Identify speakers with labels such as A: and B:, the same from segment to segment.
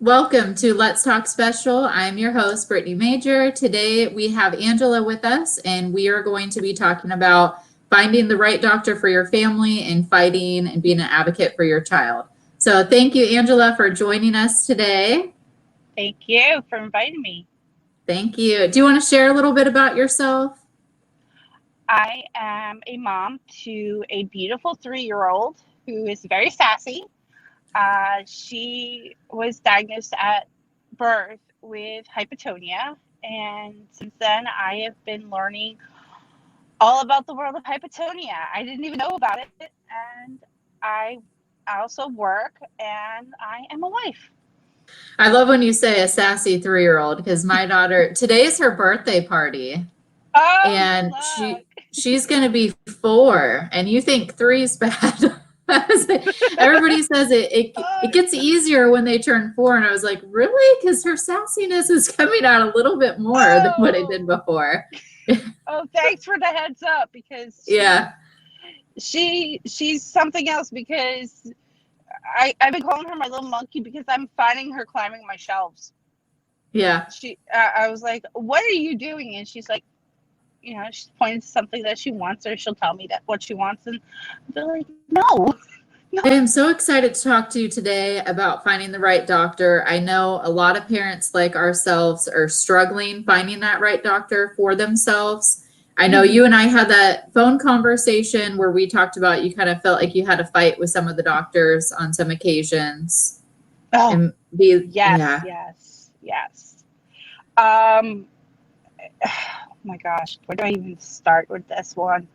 A: Welcome to Let's Talk Special. I'm your host, Brittany Major. Today we have Angela with us, and we are going to be talking about finding the right doctor for your family and fighting and being an advocate for your child. So thank you, Angela, for joining us today.
B: Thank you for inviting me.
A: Thank you. Do you want to share a little bit about yourself?
B: I am a mom to a beautiful 3-year-old who is very sassy. She was diagnosed at birth with hypotonia, and since then I have been learning all about the world of hypotonia. I didn't even know about it, and I also work, and I am a wife.
A: I love when you say a sassy 3-year-old because my daughter, today is her birthday party.
B: Oh,
A: And
B: look.
A: she's going to be 4, and you think 3 is bad. Everybody says it gets easier when they turn 4, and I was like, really? Because her sassiness is coming out a little bit more than what it did before.
B: Oh, thanks for the heads up, because she's something else, because I've been calling her my little monkey because I'm finding her climbing my shelves.
A: Yeah.
B: I was like, what are you doing? And she's like, she's pointing to something that she wants, or she'll tell me that what she wants, and I'll be like, no.
A: I am so excited to talk to you today about finding the right doctor. I know a lot of parents like ourselves are struggling finding that right doctor for themselves. I know you and I had that phone conversation where we talked about you kind of felt like you had a fight with some of the doctors on some occasions.
B: Oh, yes. Oh my gosh, where do I even start with this one?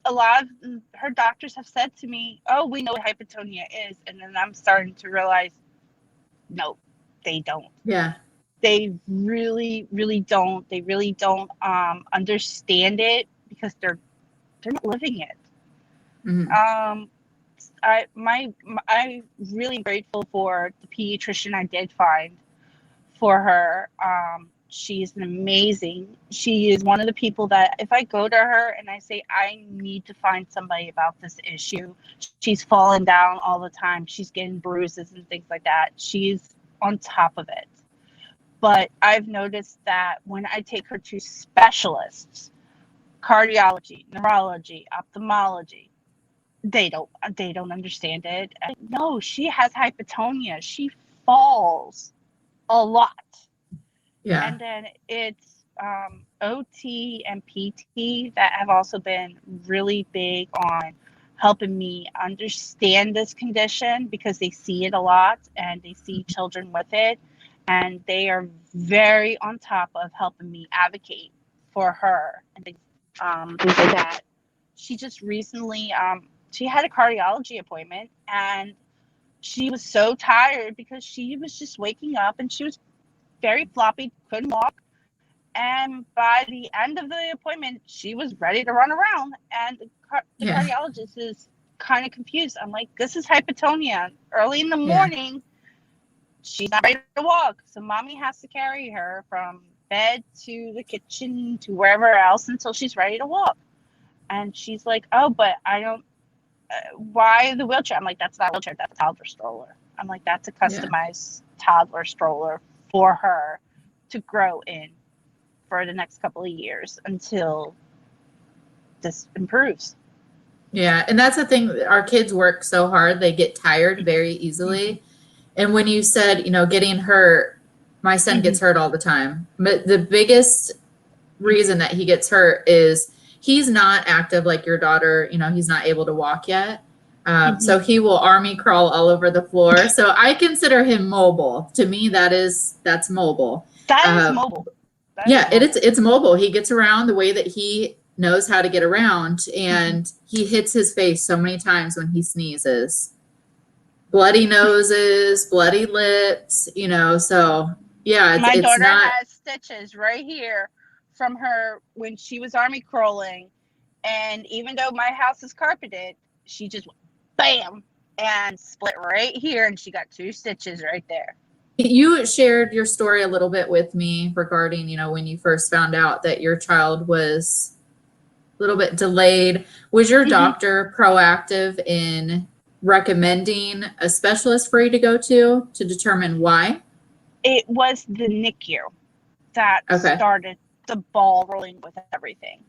B: A lot of her doctors have said to me, "Oh, we know what hypotonia is," and then I'm starting to realize, no, they don't.
A: Yeah.
B: They really, really don't. They really don't understand it because they're not living it.
A: Mm-hmm.
B: I'm really grateful for the pediatrician I did find for her. She's amazing. She is one of the people that if I go to her and I say, I need to find somebody about this issue, she's falling down all the time. She's getting bruises and things like that. She's on top of it. But I've noticed that when I take her to specialists, cardiology, neurology, ophthalmology, they don't understand it. No, she has hypotonia. She falls a lot.
A: Yeah.
B: And then it's OT and PT that have also been really big on helping me understand this condition, because they see it a lot and they see children with it, and they are very on top of helping me advocate for her and things like that. She just recently she had a cardiology appointment, and she was so tired because she was just waking up and she was very floppy, couldn't walk. And by the end of the appointment, she was ready to run around. And the cardiologist is kind of confused. I'm like, this is hypotonia. Early in the morning, she's not ready to walk. So mommy has to carry her from bed to the kitchen to wherever else until she's ready to walk. And she's like, oh, but I don't, why the wheelchair? I'm like, that's not a wheelchair, that's a toddler stroller. I'm like, that's a customized toddler stroller for her to grow in for the next couple of years until this improves.
A: Yeah, and that's the thing. Our kids work so hard, they get tired very easily. And when you said, getting hurt, my son gets hurt all the time. But the biggest reason that he gets hurt is he's not active like your daughter. He's not able to walk yet. So he will army crawl all over the floor. So I consider him mobile. To me, that's mobile.
B: That is mobile.
A: It's mobile. He gets around the way that he knows how to get around, and he hits his face so many times when he sneezes. Bloody noses, bloody lips, so yeah,
B: my daughter
A: not...
B: has stitches right here from her when she was army crawling, and even though my house is carpeted, she just bam and split right here, and she got 2 stitches right there.
A: You shared your story a little bit with me regarding, when you first found out that your child was a little bit delayed. Was your doctor proactive in recommending a specialist for you to go to determine why?
B: It was the NICU that
A: Okay.
B: started the ball rolling with everything.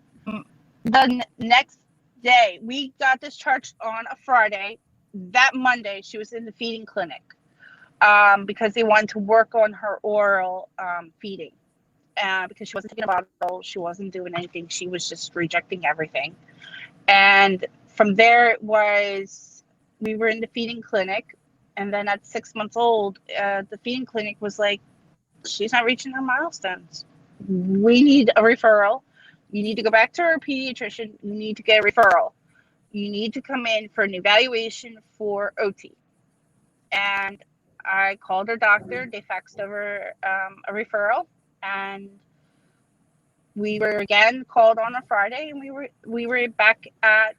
B: The next day, we got discharged on a Friday. That Monday, she was in the feeding clinic because they wanted to work on her oral feeding. Because she wasn't taking a bottle, she wasn't doing anything. She was just rejecting everything. And from there, it was, we were in the feeding clinic. And then at 6 months old, the feeding clinic was like, she's not reaching her milestones. We need a referral. You need to go back to her pediatrician. You need to get a referral. You need to come in for an evaluation for OT. And I called her doctor. They faxed over a referral. And we were again called on a Friday, and we were back at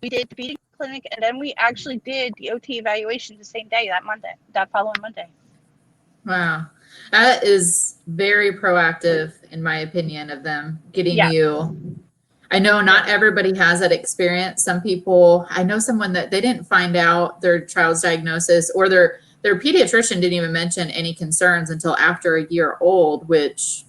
B: we did the feeding clinic, and then we actually did the OT evaluation the same day, that following Monday.
A: Wow. That is very proactive, in my opinion, of them getting you. I know not everybody has that experience. Some people, I know someone that they didn't find out their child's diagnosis, or their pediatrician didn't even mention any concerns until after a year old, which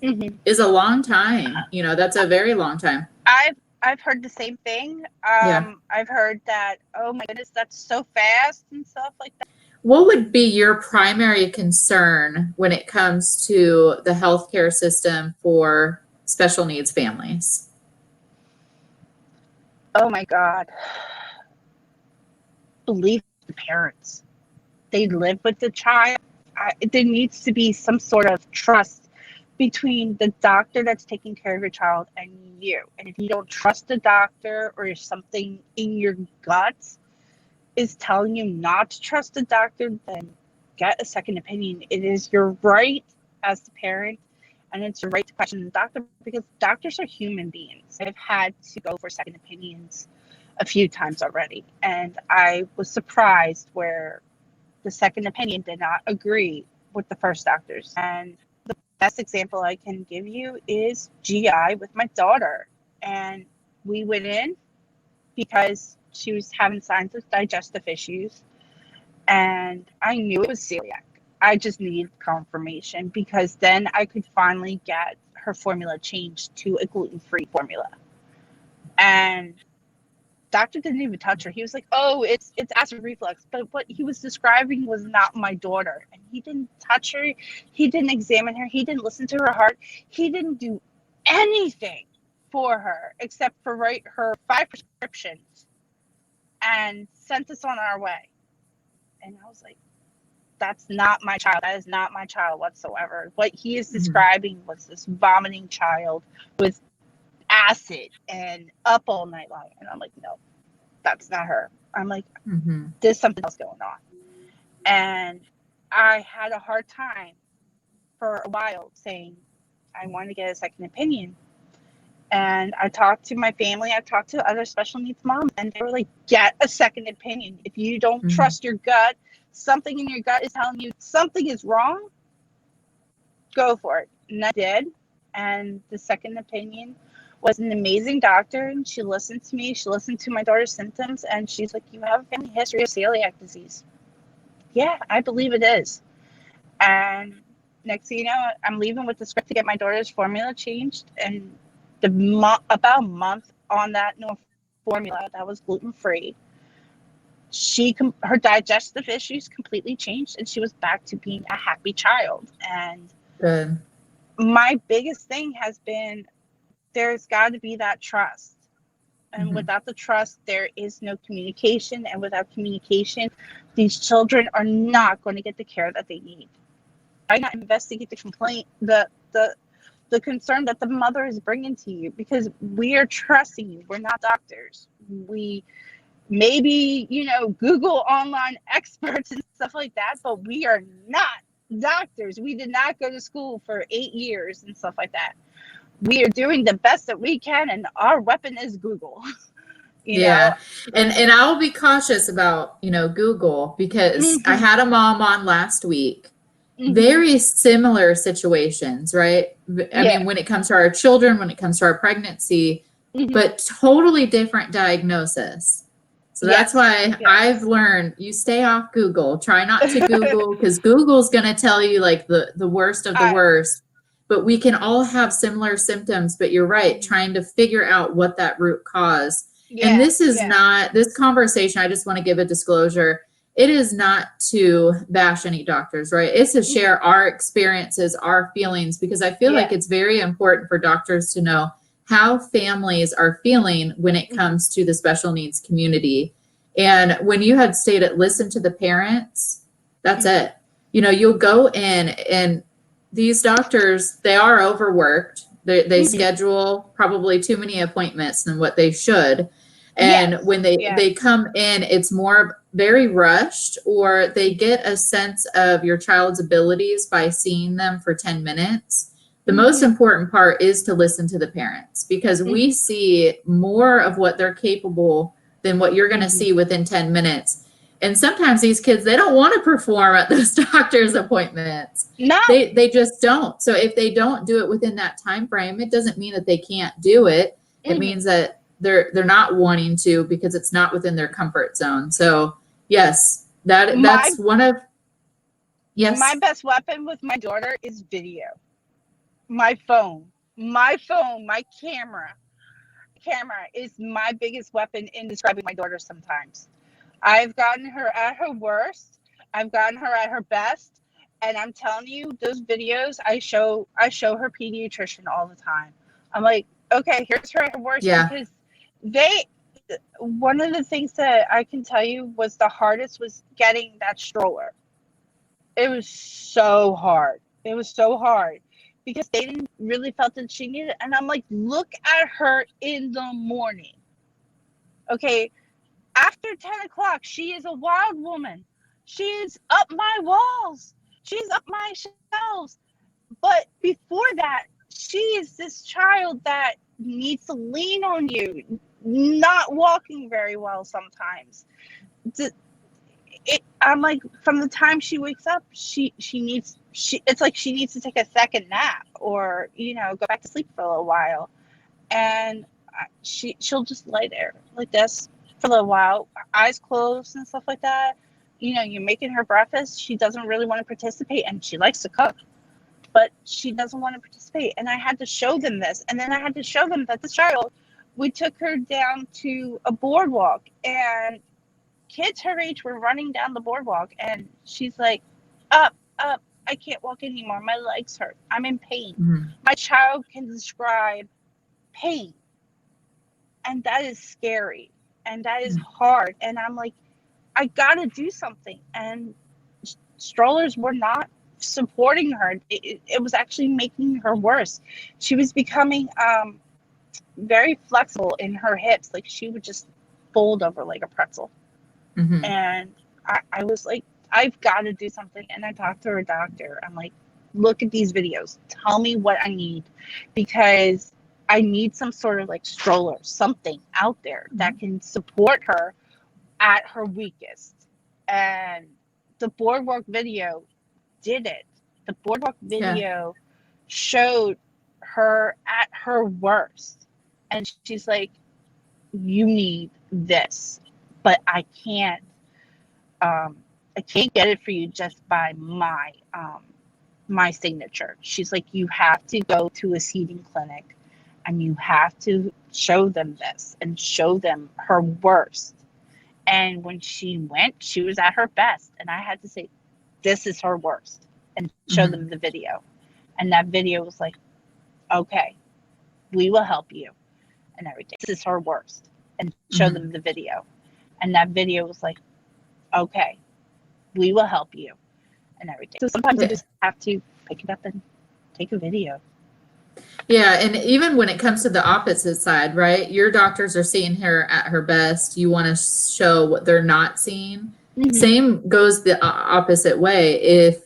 A: is a long time. You know, that's a very long time.
B: I've heard the same thing.
A: Yeah.
B: I've heard that, oh my goodness, that's so fast and stuff like that.
A: What would be your primary concern when it comes to the healthcare system for special needs families?
B: Oh my God. Believe the parents. They live with the child. There needs to be some sort of trust between the doctor that's taking care of your child and you. And if you don't trust the doctor, or something in your gut is telling you not to trust the doctor, then get a second opinion. It is your right as the parent, and it's your right to question the doctor, because doctors are human beings. I've had to go for second opinions a few times already, and I was surprised where the second opinion did not agree with the first doctors. And the best example I can give you is GI with my daughter. And we went in because she was having signs of digestive issues, and I knew it was celiac. I just needed confirmation, because then I could finally get her formula changed to a gluten-free formula. And doctor didn't even touch her. He was like, oh, it's acid reflux. But what he was describing was not my daughter. And he didn't touch her. He didn't examine her. He didn't listen to her heart. He didn't do anything for her except for write her 5 prescriptions and sent us on our way. And I was like, that's not my child. That is not my child whatsoever. What he is describing was this vomiting child with acid and up all night long. And I'm like, no, that's not her. I'm like, there's something else going on. And I had a hard time for a while saying, I want to get a second opinion. And I talked to my family, I talked to other special needs moms, and they were like, get a second opinion. If you don't trust your gut, something in your gut is telling you something is wrong, go for it. And I did. And the second opinion was an amazing doctor, and she listened to me. She listened to my daughter's symptoms, and she's like, you have a family history of celiac disease. Yeah, I believe it is. And next thing you know, I'm leaving with the script to get my daughter's formula changed, and about a month on that new formula that was gluten-free, her digestive issues completely changed, and she was back to being a happy child. And
A: Good.
B: My biggest thing has been, there's got to be that trust. And without the trust, there is no communication. And without communication, these children are not going to get the care that they need. Why not investigate the complaint, the concern that the mother is bringing to you? Because we are trusting you. We're not doctors. We maybe, Google online experts and stuff like that, but we are not doctors. We did not go to school for 8 years and stuff like that. We are doing the best that we can, and our weapon is Google. you know?
A: And I'll be cautious about Google, because I had a mom on last week. Very similar situations, right? I mean, when it comes to our children, when it comes to our pregnancy, but totally different diagnosis. So that's why
B: Yes.
A: I've learned you stay off Google. Try not to Google because Google's going to tell you like the worst of the worst. But we can all have similar symptoms. But you're right, trying to figure out what that root cause. And this is not this conversation. I just want to give a disclosure. It is not to bash any doctors, right? It's to share our experiences, our feelings, because I feel like it's very important for doctors to know how families are feeling when it comes to the special needs community. And when you had stated, listen to the parents, that's it. You know, you'll go in and these doctors, they are overworked. They schedule probably too many appointments than what they should. And when they come in, it's more very rushed, or they get a sense of your child's abilities by seeing them for 10 minutes. The most important part is to listen to the parents, because we see more of what they're capable than what you're going to see within 10 minutes. And sometimes these kids, they don't want to perform at those doctor's appointments.
B: No.
A: They just don't. So if they don't do it within that time frame, it doesn't mean that they can't do it. It means that they're not wanting to, because it's not within their comfort zone. So yes, that's one of
B: my best weapon with my daughter is video. My phone, my camera is my biggest weapon in describing my daughter sometimes. I've gotten her at her worst. I've gotten her at her best. And I'm telling you, those videos, I show her pediatrician all the time. I'm like, okay, here's her at her worst.
A: Yeah.
B: Because one of the things that I can tell you was the hardest was getting that stroller. It was so hard. It was so hard because they didn't really felt that she needed it. And I'm like, look at her in the morning. Okay, after 10 o'clock, she is a wild woman. She's up my walls. She's up my shelves. But before that, she is this child that needs to lean on you, not walking very well sometimes. I'm like, from the time she wakes up, it's like she needs to take a second nap, or go back to sleep for a little while, and she'll just lay there like this for a little while, eyes closed and stuff like that. You're making her breakfast. She doesn't really want to participate, and she likes to cook, but she doesn't want to participate. And I had to show them this, and then I had to show them that this child, we took her down to a boardwalk, and kids her age were running down the boardwalk, and she's like, up, I can't walk anymore. My legs hurt. I'm in pain. My child can describe pain. And that is scary. And that is hard. And I'm like, I got to do something. And strollers were not supporting her. It was actually making her worse. She was becoming very flexible in her hips. Like, she would just fold over like a pretzel. And I was like, I've got to do something. And I talked to her doctor. I'm like, look at these videos. Tell me what I need, because I need some sort of like stroller, something out there that can support her at her weakest. And the boardwalk video did it. The boardwalk video showed her at her worst. And she's like, you need this. But I can't get it for you just by my signature. She's like, you have to go to a seating clinic, and you have to show them this and show them her worst. And when she went, she was at her best. And I had to say, this is her worst, and show them the video. And that video was like, okay, we will help you and everything. This is her worst, and show them the video. And that video was like, okay, we will help you and everything. So sometimes you just have to pick it up and take a video.
A: Yeah, and even when it comes to the opposite side, right? Your doctors are seeing her at her best. You want to show what they're not seeing. Same goes the opposite way. If,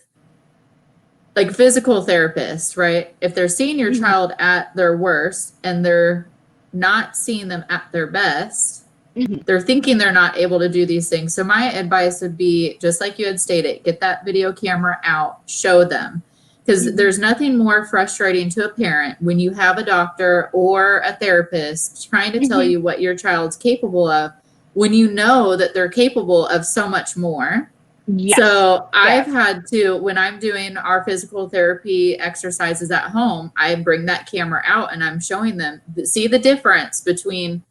A: like, physical therapists, right? If they're seeing your child at their worst and they're not seeing them at their best, they're thinking they're not able to do these things. So my advice would be, just like you had stated, get that video camera out, show them. Because there's nothing more frustrating to a parent when you have a doctor or a therapist trying to tell you what your child's capable of when you know that they're capable of so much more.
B: Yes.
A: So I've
B: Yes.
A: had to, when I'm doing our physical therapy exercises at home, I bring that camera out and I'm showing them, see the difference between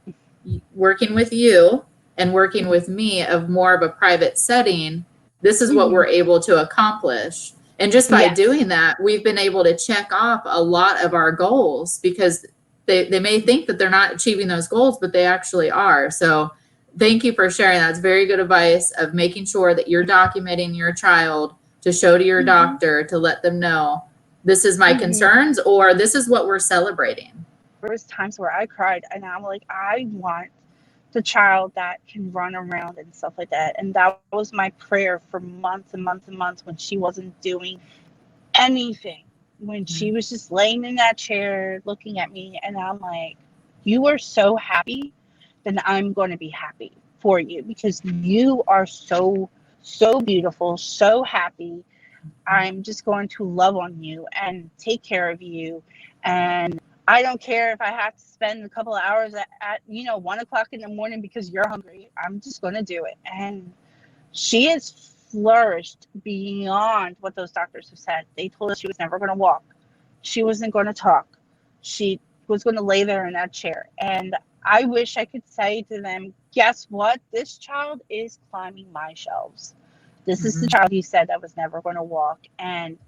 A: working with you and working with me of more of a private setting. This is what we're able to accomplish. And just by doing that, we've been able to check off a lot of our goals, because they may think that they're not achieving those goals, but they actually are. So thank you for sharing. That's very good advice of making sure that you're documenting your child to show to your doctor, to let them know this is my concerns, or this is what we're celebrating.
B: There was times where I cried and I'm like, I want the child that can run around and stuff like that. And that was my prayer for months and months and months, when she wasn't doing anything, when she was just laying in that chair looking at me. And I'm like, you are so happy, then I'm going to be happy for you, because you are so beautiful, so happy. I'm just going to love on you and take care of you. And I don't care if I have to spend a couple of hours at 1 o'clock in the morning because you're hungry. I'm just going to do it. And she has flourished beyond what those doctors have said. They told us she was never going to walk. She wasn't going to talk. She was going to lay there in that chair. And I wish I could say to them, guess what? This child is climbing my shelves. This is the child you said that was never going to walk. And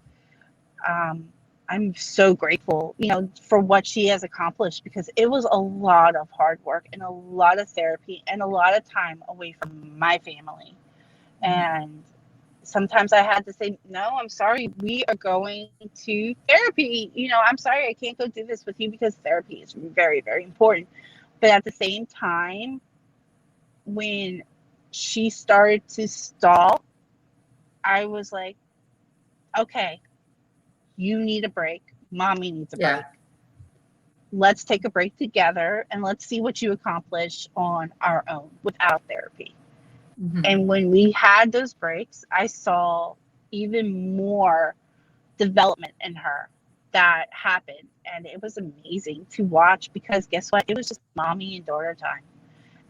B: I'm so grateful, for what she has accomplished, because it was a lot of hard work and a lot of therapy and a lot of time away from my family. And sometimes I had to say, no, I'm sorry, we are going to therapy. I'm sorry, I can't go do this with you because therapy is very, very important. But at the same time, when she started to stall, I was like, okay, you need a break. Mommy needs a break. Let's take a break together and let's see what you accomplish on our own without therapy. And when we had those breaks, I saw even more development in her that happened. And it was amazing to watch, because guess what? It was just mommy and daughter time.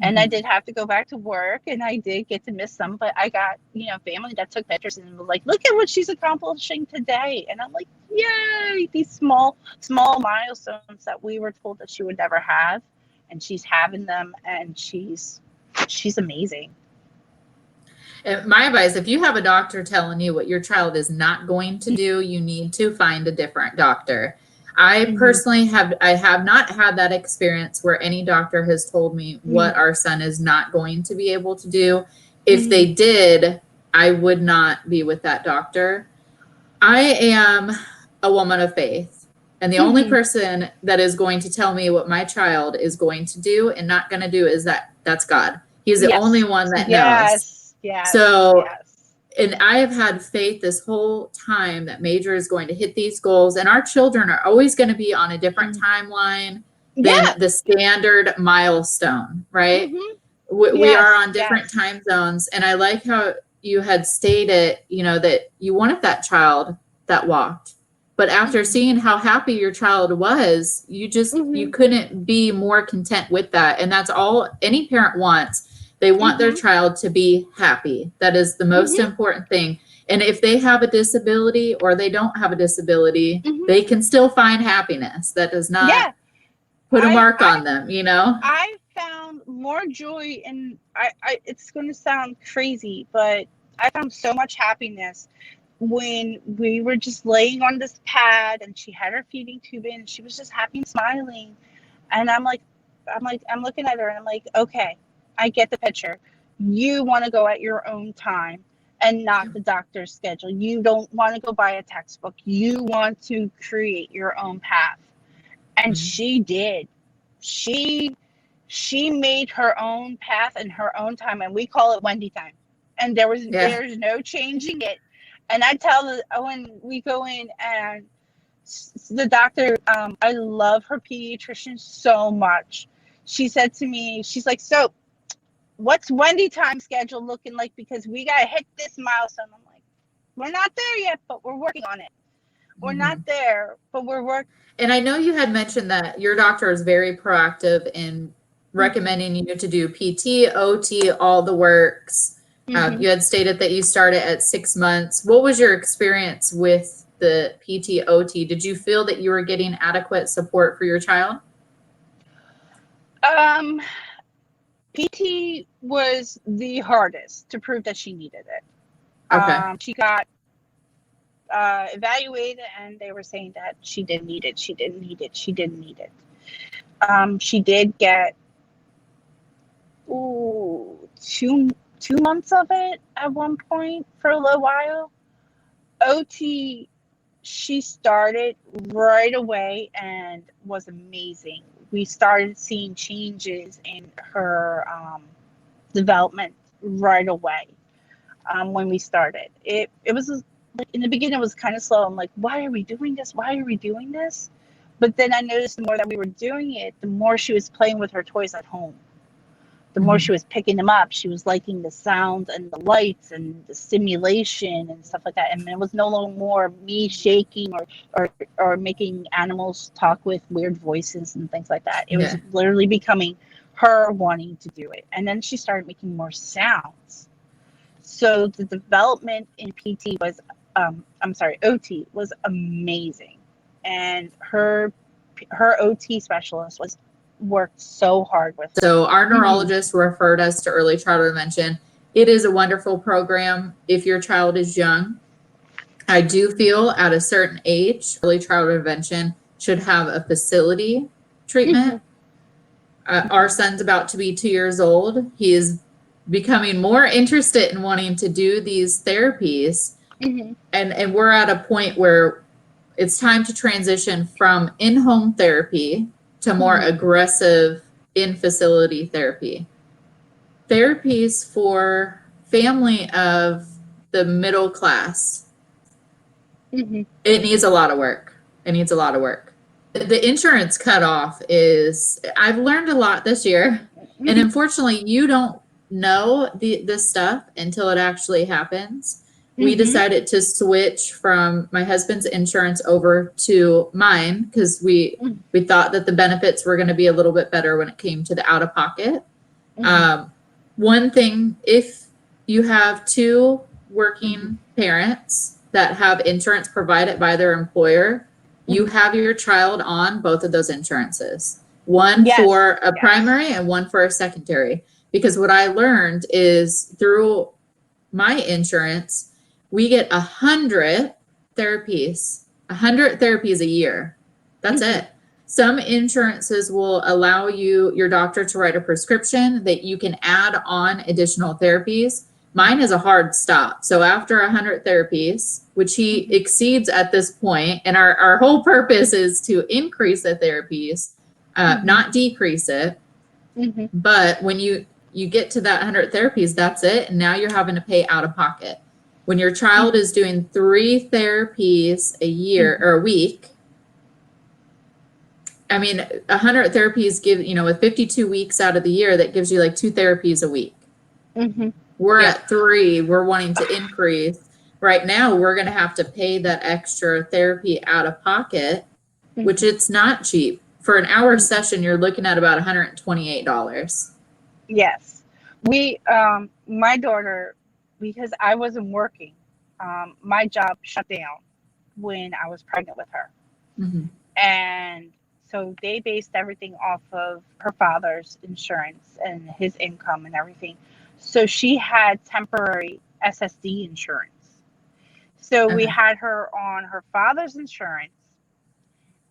B: And I did have to go back to work, and I did get to miss some, but I got, family that took pictures and was like, look at what she's accomplishing today. And I'm like, yay, these small milestones that we were told that she would never have. And she's having them, and she's amazing.
A: My advice, if you have a doctor telling you what your child is not going to do, you need to find a different doctor. I personally have not had that experience where any doctor has told me what our son is not going to be able to do. If they did, I would not be with that doctor. I am a woman of faith, and the only person that is going to tell me what my child is going to do and not going to do that's God. He's the only one that knows. So, and I have had faith this whole time that Major is going to hit these goals, and our children are always going to be on a different timeline than the standard milestone, right? We are on different time zones. And I like how you had stated, that you wanted that child that walked. But after seeing how happy your child was, you just, you couldn't be more content with that. And that's all any parent wants. They want their child to be happy. That is the most important thing. And if they have a disability or they don't have a disability, they can still find happiness. That does not put a mark on them,
B: I found more joy in, it's going to sound crazy, but I found so much happiness when we were just laying on this pad and she had her feeding tube in and she was just happy and smiling. And I'm looking at her and I'm like, okay, I get the picture. You want to go at your own time and not the doctor's schedule. You don't want to go buy a textbook. You want to create your own path. And she did. She made her own path in her own time, and we call it Wendy time. And there's no changing it. And I tell when we go in and the doctor, I love her pediatrician so much. She said to me, she's like, so what's Wendy time schedule looking like? Because we got to hit this milestone. I'm like, we're not there yet, but we're working on it. We're not there, but we're working.
A: And I know you had mentioned that your doctor is very proactive in recommending you to do PT, OT, all the works.
B: Mm-hmm.
A: You had stated that you started at 6 months. What was your experience with the PT, OT? Did you feel that you were getting adequate support for your child?
B: PT was the hardest to prove that she needed it.
A: Okay.
B: She got evaluated, and they were saying that she didn't need it. She didn't need it. She didn't need it. She did get 2 months of it at one point for a little while. OT, she started right away and was amazing. We started seeing changes in her development right away. When we started, it was like, in the beginning it was kind of slow. I'm like, why are we doing this? Why are we doing this? But then I noticed the more that we were doing it, the more she was playing with her toys at home. The more she was picking them up, she was liking the sounds and the lights and the stimulation and stuff like that. And it was no longer more me shaking or making animals talk with weird voices and things like that. It was literally becoming her wanting to do it. And then she started making more sounds. So the development in PT was, OT was amazing. And her OT specialist worked so hard with her.
A: So our neurologist referred us to early childhood intervention. It is a wonderful program if your child is young. I do feel at a certain age, early childhood intervention should have a facility treatment. Our son's about to be 2 years old. He is becoming more interested in wanting to do these therapies. And we're at a point where it's time to transition from in-home therapy to more aggressive in-facility therapy. Therapies for family of the middle class. It needs a lot of work. It needs a lot of work. The insurance cutoff is, I've learned a lot this year. And unfortunately, you don't know this stuff until it actually happens. We decided to switch from my husband's insurance over to mine because we thought that the benefits were going to be a little bit better when it came to the out of pocket. One thing, if you have two working parents that have insurance provided by their employer, you have your child on both of those insurances. One for a primary and one for a secondary. Because what I learned is through my insurance, we get 100 therapies, 100 therapies a year. That's it. Some insurances will allow your doctor to write a prescription that you can add on additional therapies. Mine is a hard stop. So after 100 therapies, which he exceeds at this point, and our whole purpose is to increase the therapies, not decrease it. But when you get to that 100 therapies, that's it. And now you're having to pay out of pocket. When your child is doing 3 therapies a year or a week, I mean, 100 therapies give, with 52 weeks out of the year, that gives you like 2 therapies a week. We're at 3. We're wanting to increase. Right now, we're going to have to pay that extra therapy out of pocket, which it's not cheap. For an hour session, you're looking at about $128.
B: Yes. My daughter, because I wasn't working, my job shut down when I was pregnant with her. And so they based everything off of her father's insurance and his income and everything. So she had temporary SSD insurance. So we had her on her father's insurance.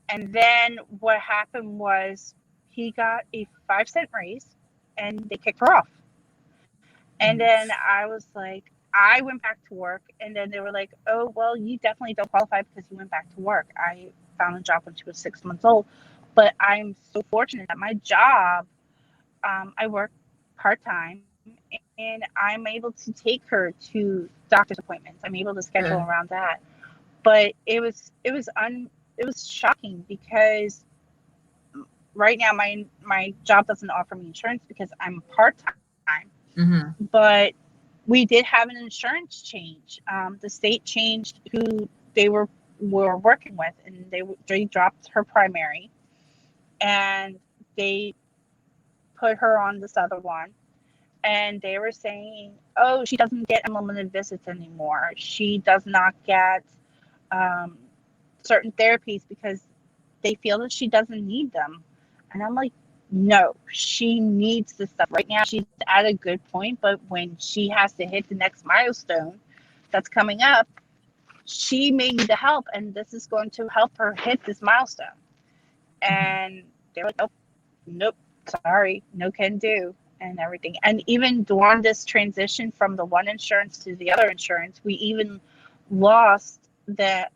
B: And then what happened was he got a 5-cent raise and they kicked her off. And then I was like, I went back to work, and then they were like, oh, well, you definitely don't qualify because you went back to work. I found a job when she was 6 months old, but I'm so fortunate that my job, I work part-time, and I'm able to take her to doctor's appointments. I'm able to schedule around that. But it was shocking because right now my job doesn't offer me insurance because I'm part-time. But we did have an insurance change. The state changed who they were working with, and they dropped her primary, and they put her on this other one, and they were saying, oh, she doesn't get unlimited visits anymore. She does not get certain therapies because they feel that she doesn't need them. And I'm like, no, she needs this stuff. Right now, she's at a good point, but when she has to hit the next milestone that's coming up, she may need the help, and this is going to help her hit this milestone. And they're like, oh, nope, sorry, no can do, and everything. And even during this transition from the one insurance to the other insurance, we even lost the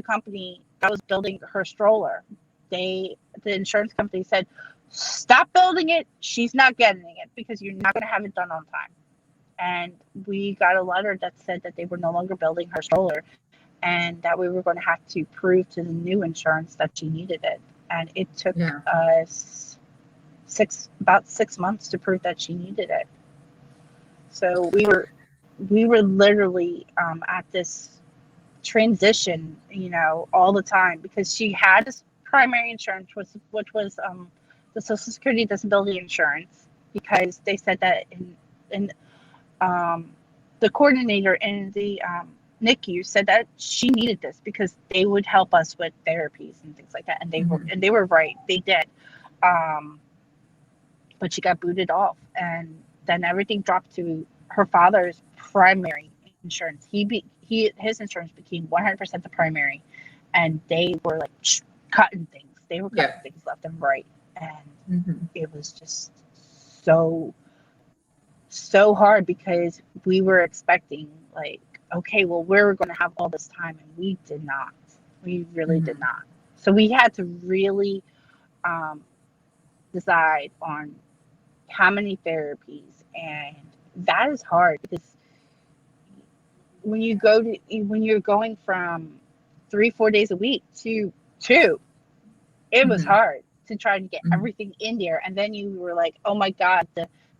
B: company that was building her stroller. The insurance company said, stop building it. She's not getting it because you're not going to have it done on time. And we got a letter that said that they were no longer building her stroller, and that we were going to have to prove to the new insurance that she needed it. And it took us about 6 months to prove that she needed it. So we were literally at this transition, all the time, because she had this primary insurance, which was the Social Security Disability Insurance, because they said that in the coordinator in the NICU said that she needed this because they would help us with therapies and things like that, and they were right, they did. But she got booted off, and then everything dropped to her father's primary insurance. His insurance became 100% the primary, and they were like cutting things. They were cutting things left and right, and it was just so hard because we were expecting, like, okay, well, we're going to have all this time, and we did not. We really did not. So we had to really decide on how many therapies, and that is hard because when you're going from 3-4 days a week to 2, it was hard to try to get everything in there. And then you were like, oh my God,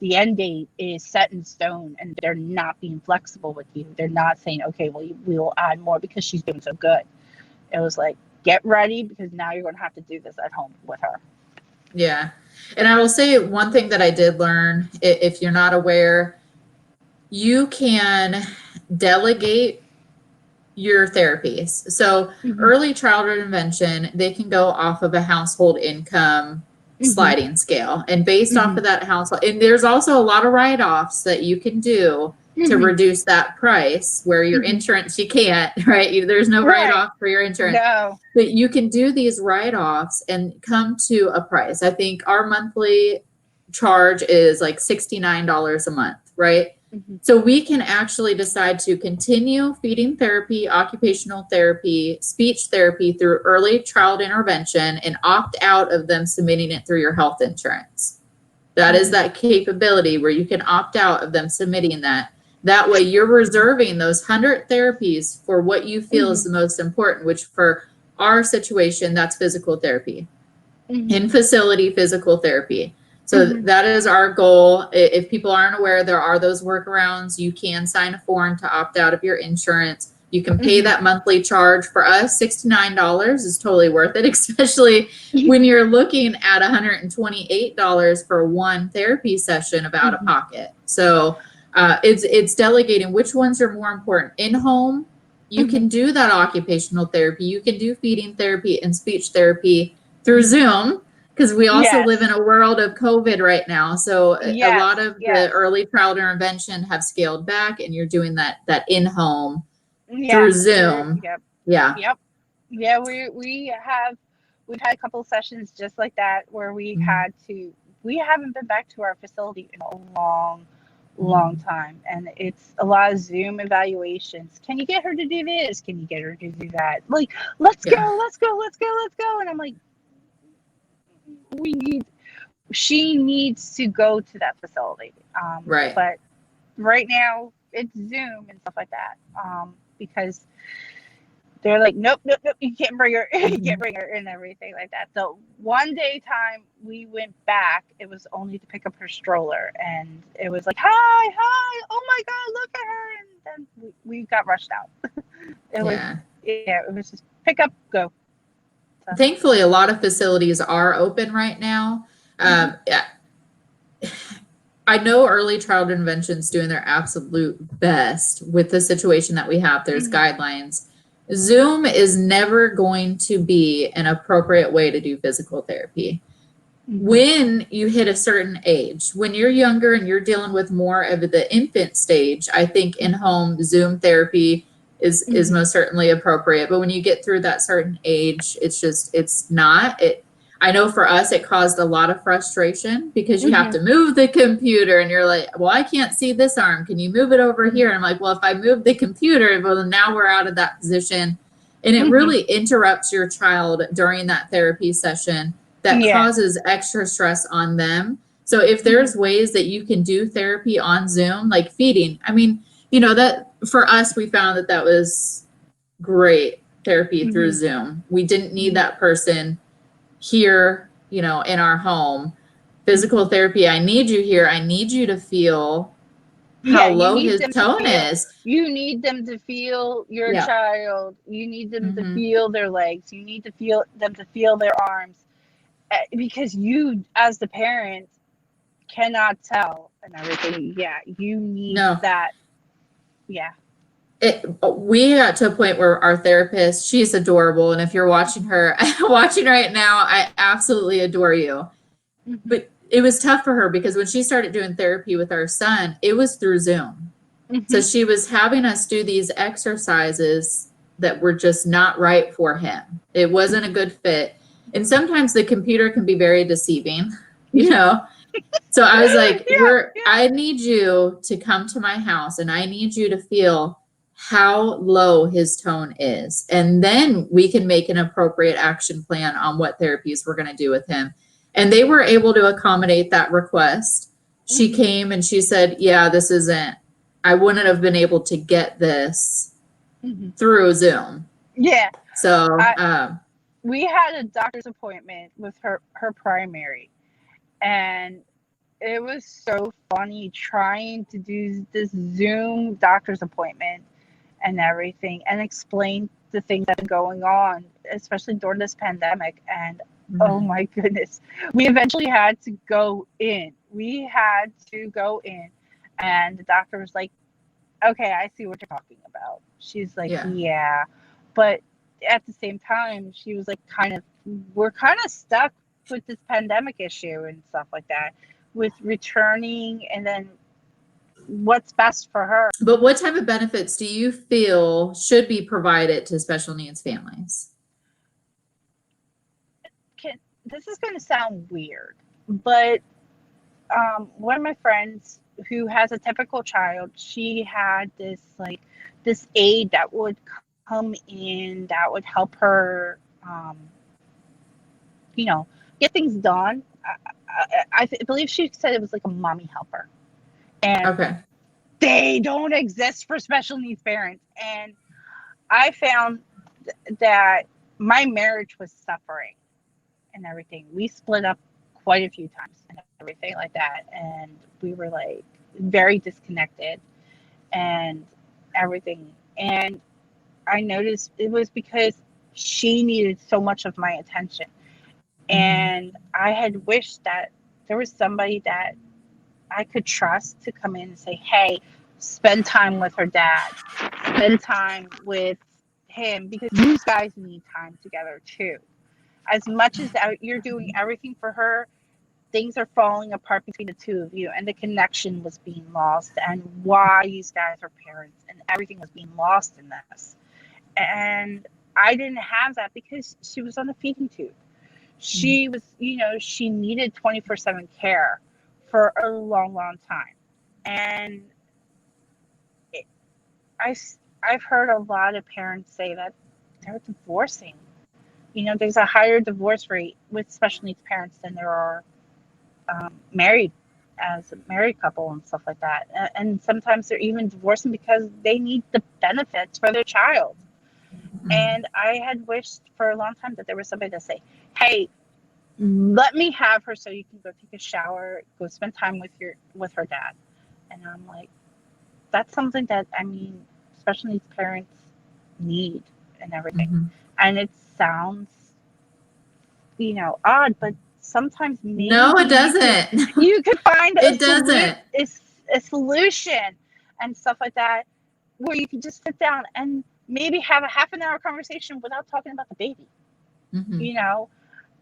B: the end date is set in stone, and they're not being flexible with you. They're not saying, okay, well, we will add more because she's doing so good. It was like, get ready, because now you're going to have to do this at home with her.
A: Yeah. And I will say one thing that I did learn, if you're not aware, you can delegate your therapies. So early childhood intervention, they can go off of a household income sliding scale, and based off of that household, and there's also a lot of write-offs that you can do to reduce that price, where your insurance, you can't, right? There's no write-off for your insurance.
B: No.
A: But you can do these write-offs and come to a price. I think our monthly charge is like $69 a month, right? So we can actually decide to continue feeding therapy, occupational therapy, speech therapy through early child intervention, and opt out of them submitting it through your health insurance. That is that capability where you can opt out of them submitting that. That way you're reserving those 100 therapies for what you feel is the most important, which for our situation, that's physical therapy, in facility physical therapy. So that is our goal. If people aren't aware, there are those workarounds. You can sign a form to opt out of your insurance. You can pay that monthly charge. For us, $69 is totally worth it, especially when you're looking at $128 for one therapy session of out of pocket. So it's delegating which ones are more important. In home, you can do that occupational therapy. You can do feeding therapy and speech therapy through Zoom, because we also live in a world of COVID right now. So a lot of the early child intervention have scaled back, and you're doing that in-home through Zoom.
B: Yeah, we've had a couple of sessions just like that where we haven't been back to our facility in a long time, and it's a lot of Zoom evaluations. Can you get her to do this? Can you get her to do that? Like, let's go. And I'm like, she needs to go to that facility.
A: Right.
B: But right now it's Zoom and stuff like that. Because they're like, nope, you can't bring her, you can't bring her, and everything like that. So one day time we went back, it was only to pick up her stroller, and it was like, hi, oh my God, look at her. And then we got rushed out. It was just pick up, go.
A: Thankfully, a lot of facilities are open right now. I know early child intervention's doing their absolute best with the situation that we have. There's guidelines. Zoom is never going to be an appropriate way to do physical therapy. When you hit a certain age, when you're younger and you're dealing with more of the infant stage, I think in-home Zoom therapy is most certainly appropriate. But when you get through that certain age, it's not. I know for us, it caused a lot of frustration because you have to move the computer and you're like, well, I can't see this arm. Can you move it over here? And I'm like, well, if I move the computer, well, now we're out of that position. And it really interrupts your child during that therapy session. That causes extra stress on them. So if there's ways that you can do therapy on Zoom, like feeding, I mean, that for us, we found that was great therapy through Zoom. We didn't need that person here, in our home. Physical therapy, I need you here. I need you to feel how low his tone is.
B: You need them to feel your child. You need them to feel their legs. You need to feel them to feel their arms. Because you, as the parent, cannot tell and everything. Yeah, you need that. Yeah.
A: We got to a point where our therapist, she's adorable. And if you're watching her, watching right now, I absolutely adore you. But it was tough for her because when she started doing therapy with our son, it was through Zoom. So she was having us do these exercises that were just not right for him. It wasn't a good fit. And sometimes the computer can be very deceiving, So I was like, I need you to come to my house and I need you to feel how low his tone is. And then we can make an appropriate action plan on what therapies we're going to do with him. And they were able to accommodate that request. She came and she said, I wouldn't have been able to get this through Zoom.
B: Yeah.
A: So,
B: we had a doctor's appointment with her primary, and it was so funny trying to do this Zoom doctor's appointment and everything and explain the things that are going on, especially during this pandemic. And oh my goodness, we eventually had to go in. And the doctor was like, okay, I see what you're talking about. She's like, yeah. But at the same time, she was like, we're kind of stuck with this pandemic issue and stuff like that, with returning and then what's best for her.
A: But what type of benefits do you feel should be provided to special needs families?
B: This is going to sound weird, but one of my friends who has a typical child, she had this aide that would come in that would help her, get things done. I believe she said it was like a mommy helper. And they don't exist for special needs parents. And I found that my marriage was suffering and everything. We split up quite a few times and everything like that. And we were like very disconnected and everything. And I noticed it was because she needed so much of my attention. And I had wished that there was somebody that I could trust to come in and say, hey, spend time with her dad, spend time with him, because you guys need time together too. As much as you're doing everything for her, things are falling apart between the two of you, and the connection was being lost, and why you guys are parents, and everything was being lost in this. And I didn't have that because she was on a feeding tube. She was, she needed 24/7 care for a long, long time. And I've heard a lot of parents say that they're divorcing. There's a higher divorce rate with special needs parents than there are married as a married couple and stuff like that. And sometimes they're even divorcing because they need the benefits for their child. And I had wished for a long time that there was somebody to say, hey, let me have her so you can go take a shower, go spend time with her dad. And I'm like, that's something that, special needs parents need and everything. And it sounds, odd, but sometimes maybe
A: No, it doesn't.
B: you could find
A: It doesn't.
B: a solution and stuff like that, where you can just sit down and maybe have a half an hour conversation without talking about the baby.
A: Mhm.
B: You know,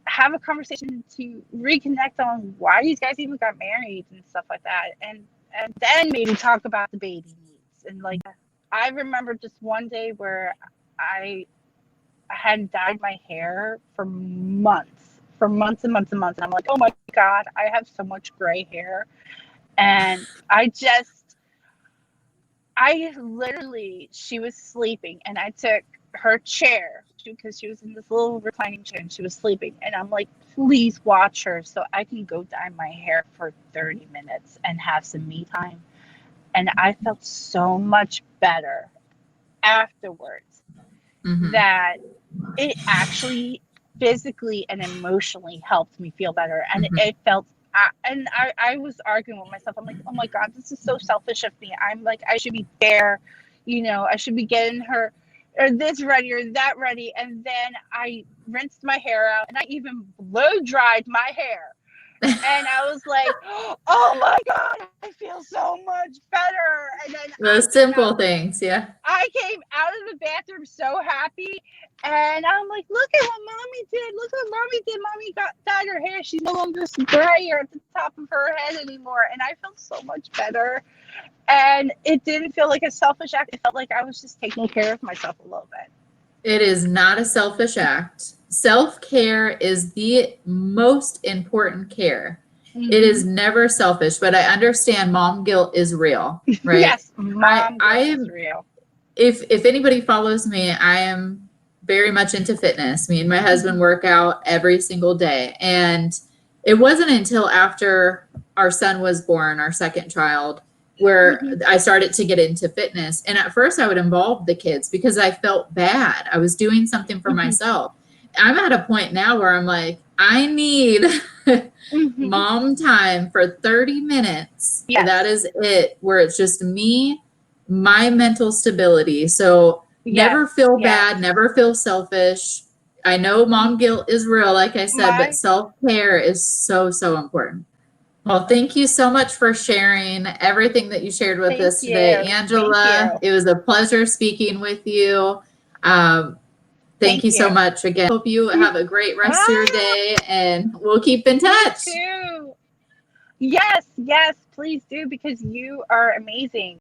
B: have a conversation to reconnect on why you guys even got married and stuff like that, and then maybe talk about the baby needs. And like, I remember just one day where I hadn't dyed my hair for months and months and months, and I'm like, oh my god, I have so much gray hair. And I literally, she was sleeping, and I took her chair because she was in this little reclining chair and she was sleeping. And I'm like, please watch her so I can go dye my hair for 30 minutes and have some me time. And I felt so much better afterwards
A: Mhm.
B: that it actually physically and emotionally helped me feel better. And it felt, I was arguing with myself. I'm like, oh my God, this is so selfish of me. I'm like, I should be there, I should be getting her or this ready or that ready. And then I rinsed my hair out, and I even blow dried my hair. And I was like, oh my God, I feel so much better. And then
A: Those simple things, yeah.
B: I came out of the bathroom so happy, and I'm like, look at what mommy did. Look what mommy did. Mommy got dyed her hair. She's no longer gray or at the top of her head anymore. And I felt so much better. And it didn't feel like a selfish act. It felt like I was just taking care of myself a little bit.
A: It is not a selfish act. Self-care is the most important care. It is never selfish, but I understand mom guilt is real, right?
B: Yes, mom guilt is real.
A: If anybody follows me, I am very much into fitness. Me and my husband work out every single day. And it wasn't until after our son was born, our second child, where I started to get into fitness. And at first I would involve the kids because I felt bad. I was doing something for myself. I'm at a point now where I'm like, I need mom time for 30 minutes.
B: Yes.
A: That is it, where it's just me, my mental stability. So never feel bad, never feel selfish. I know mom guilt is real, like I said, but self-care is so, so important. Well, thank you so much for sharing everything that you shared with us today, Angela. It was a pleasure speaking with you. Thank you so much again. Hope you have a great rest of your day, and we'll keep in touch.
B: You too. Yes, please do, because you are amazing.